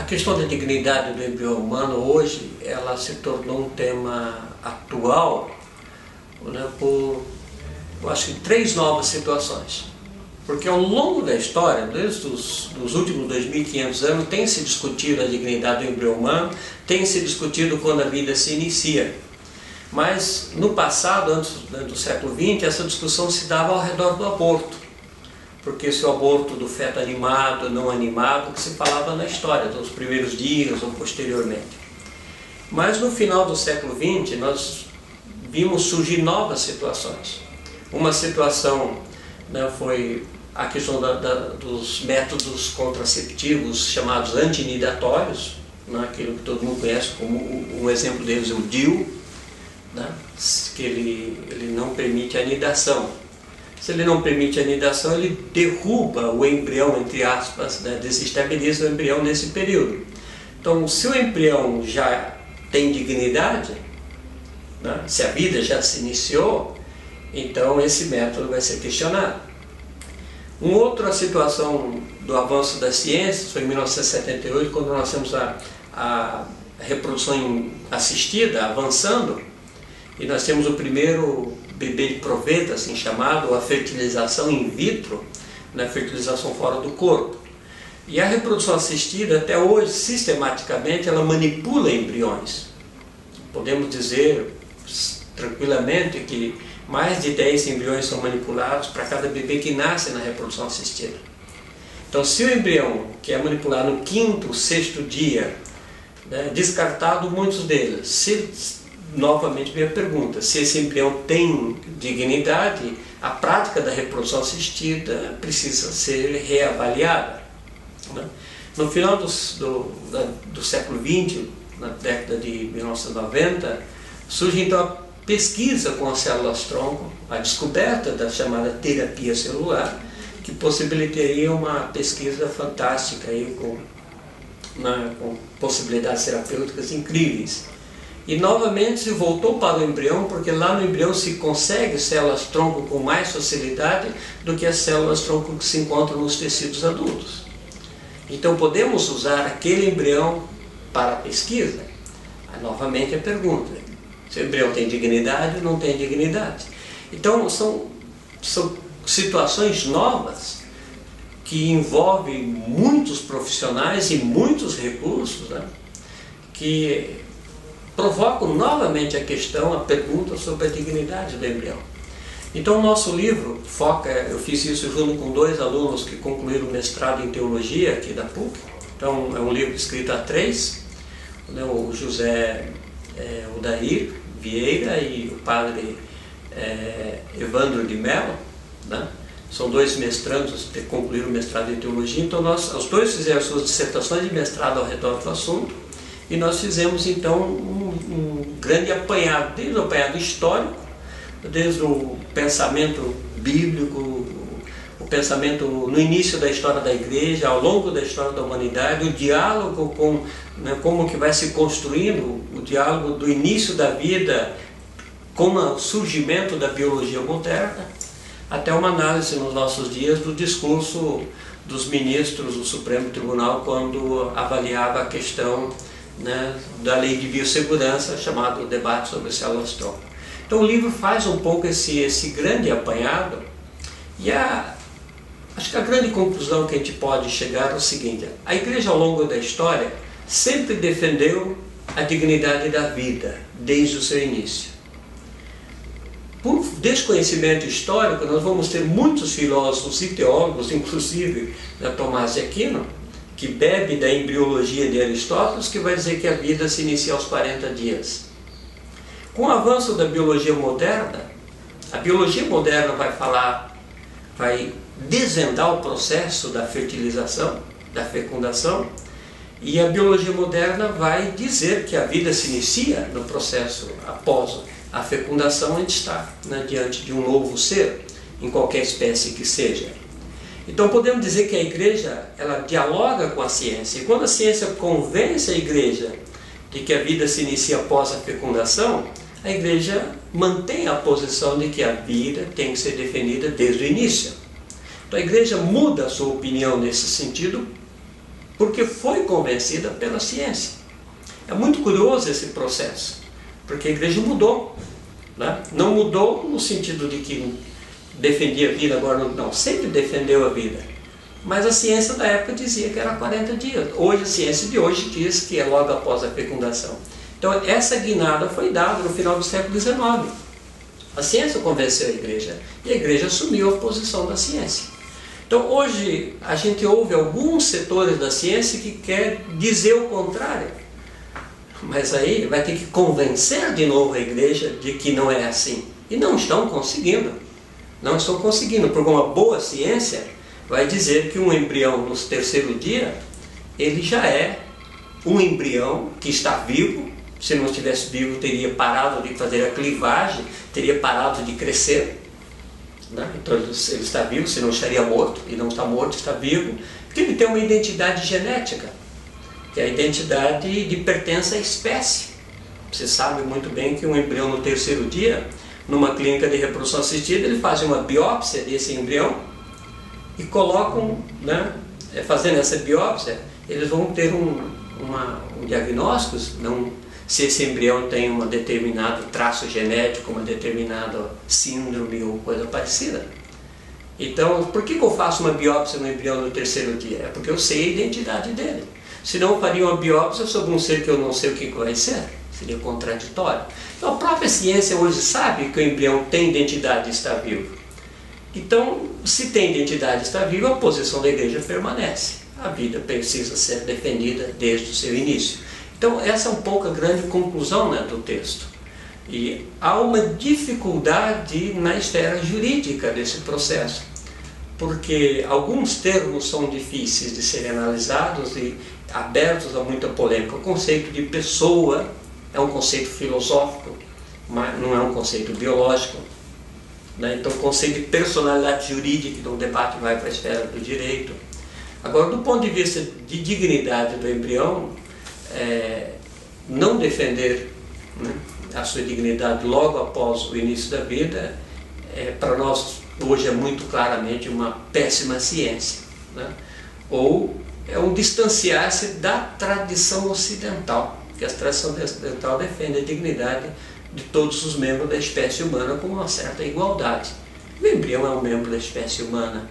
questão da dignidade do embrião humano hoje, ela se tornou um tema atual, né, por, eu acho que 3 novas situações. Porque ao longo da história, desde os últimos 2.500 anos, tem se discutido a dignidade do embrião humano, tem se discutido quando a vida se inicia. Mas no passado, antes do século XX, essa discussão se dava ao redor do aborto. Porque se o aborto do feto animado, não animado, que se falava na história, dos primeiros dias ou posteriormente. Mas no final do século XX, nós vimos surgir novas situações. Uma situação, né, foi a questão dos métodos contraceptivos chamados antinidatórios, né, aquilo que todo mundo conhece como um exemplo deles é o DIU, né, que ele não permite a anidação. Se ele não permite a anidação, ele derruba o embrião, entre aspas, né, desestabiliza o embrião nesse período. Então, se o embrião já tem dignidade, né, se a vida já se iniciou, então esse método vai ser questionado. Uma outra situação do avanço da ciência foi em 1978, quando nós temos a reprodução assistida avançando, e nós temos o primeiro bebê de proveta, assim chamado, a fertilização in vitro, né, fertilização fora do corpo. E a reprodução assistida, até hoje, sistematicamente, ela manipula embriões. Podemos dizer tranquilamente que mais de 10 embriões são manipulados para cada bebê que nasce na reprodução assistida. Então, se o embrião, que é manipulado no 5º, 6º dia, né, descartado muitos deles, novamente vem a pergunta, se esse embrião tem dignidade, a prática da reprodução assistida precisa ser reavaliada. Né? No final do século XX, na década de 1990, surge então a pesquisa com as células-tronco, a descoberta da chamada terapia celular, que possibilitaria uma pesquisa fantástica aí com possibilidades terapêuticas incríveis. E novamente se voltou para o embrião, porque lá no embrião se consegue células-tronco com mais facilidade do que as células-tronco que se encontram nos tecidos adultos. Então podemos usar aquele embrião para a pesquisa? Aí, novamente a pergunta, se o embrião tem dignidade ou não tem dignidade? Então são situações novas que envolvem muitos profissionais e muitos recursos, né, que provocam novamente a questão, a pergunta sobre a dignidade do embrião. Então o nosso livro foca, eu fiz isso junto com 2 alunos que concluíram o mestrado em teologia aqui da PUC. Então é um livro escrito a 3, né, o José Odair Vieira e o padre Evandro de Mello, né? São 2 mestrandos que concluíram o mestrado em teologia. Então os 2 fizeram suas dissertações de mestrado ao redor do assunto. E nós fizemos então um grande apanhado, desde o apanhado histórico, desde o pensamento bíblico, o pensamento no início da história da igreja, ao longo da história da humanidade, o diálogo com, né, como que vai se construindo o diálogo do início da vida com o surgimento da biologia moderna, até uma análise nos nossos dias do discurso dos ministros do Supremo Tribunal quando avaliava a questão, né, da lei de biossegurança, chamado debate sobre células-tronco. Então o livro faz um pouco esse grande apanhado, e acho que a grande conclusão que a gente pode chegar é o seguinte: a igreja ao longo da história sempre defendeu a dignidade da vida, desde o seu início. Por desconhecimento histórico, nós vamos ter muitos filósofos e teólogos, inclusive Tomás de Aquino, que bebe da embriologia de Aristóteles, que vai dizer que a vida se inicia aos 40 dias. Com o avanço da biologia moderna, a biologia moderna vai desvendar o processo da fertilização, da fecundação, e a biologia moderna vai dizer que a vida se inicia no processo após a fecundação, a gente está, né, diante de um novo ser, em qualquer espécie que seja. Então podemos dizer que a igreja, ela dialoga com a ciência, e quando a ciência convence a igreja de que a vida se inicia após a fecundação, a igreja mantém a posição de que a vida tem que ser definida desde o início. Então a igreja muda a sua opinião nesse sentido porque foi convencida pela ciência. É muito curioso esse processo, porque a igreja mudou, né? Não mudou no sentido de que defendia a vida, agora não, sempre defendeu a vida. Mas a ciência da época dizia que era 40 dias. Hoje, a ciência de hoje diz que é logo após a fecundação. Então, essa guinada foi dada no final do século XIX. A ciência convenceu a igreja e a igreja assumiu a posição da ciência. Então, hoje, a gente ouve alguns setores da ciência que quer dizer o contrário. Mas aí vai ter que convencer de novo a igreja de que não é assim. E não estão conseguindo. Não estão conseguindo, porque uma boa ciência vai dizer que um embrião no terceiro dia, ele já é um embrião que está vivo. Se não estivesse vivo, teria parado de fazer a clivagem, teria parado de crescer, né? Então ele está vivo, senão estaria morto, e não está morto, está vivo, porque ele tem uma identidade genética, que é a identidade de pertença à espécie. Você sabe muito bem que um embrião no terceiro dia, numa clínica de reprodução assistida, ele faz uma biópsia desse embrião e colocam, né, fazendo essa biópsia, eles vão ter um diagnóstico, se esse embrião tem um determinado traço genético, uma determinada síndrome ou coisa parecida. Então, por que eu faço uma biópsia no embrião no terceiro dia? É porque eu sei a identidade dele. Senão eu faria uma biópsia sobre um ser que eu não sei o que vai ser. Seria contraditório. Então, a própria ciência hoje sabe que o embrião tem identidade e está vivo. Então, se tem identidade e está vivo, a posição da igreja permanece. A vida precisa ser defendida desde o seu início. Então, essa é um pouco a grande conclusão, né, do texto. E há uma dificuldade na esfera jurídica desse processo, porque alguns termos são difíceis de serem analisados e abertos a muita polêmica. O conceito de pessoa é um conceito filosófico, mas não é um conceito biológico, né? Então, o conceito de personalidade jurídica, então o debate vai para a esfera do direito. Agora, do ponto de vista de dignidade do embrião, não defender, né, a sua dignidade logo após o início da vida, para nós hoje é muito claramente uma péssima ciência, né? Ou é um distanciar-se da tradição ocidental, que a tradição ocidental defende a dignidade de todos os membros da espécie humana com uma certa igualdade. O embrião é um membro da espécie humana,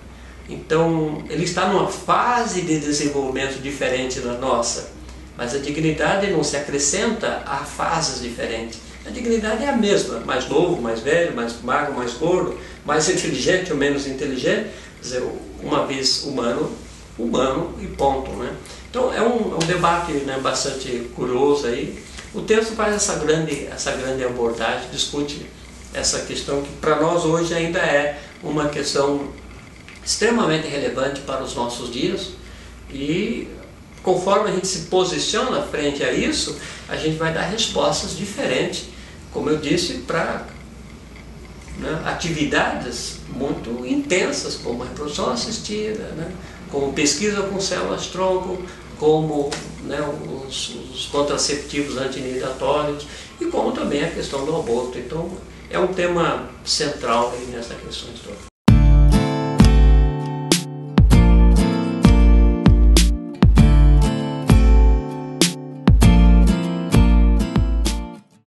então ele está numa fase de desenvolvimento diferente da nossa. Mas a dignidade não se acrescenta a fases diferentes. A dignidade é a mesma, mais novo, mais velho, mais magro, mais gordo, mais inteligente ou menos inteligente. Quer dizer, uma vez humano, humano e ponto, né? Então é um debate, né, bastante curioso aí. O texto faz essa grande abordagem, discute essa questão que para nós hoje ainda é uma questão extremamente relevante para os nossos dias. E conforme a gente se posiciona frente a isso, a gente vai dar respostas diferentes, como eu disse, para, né, atividades muito intensas, como a reprodução assistida, né, como pesquisa com células-tronco, como, né, os contraceptivos antinidatórios e como também a questão do aborto. Então, é um tema central aí nessa questão toda.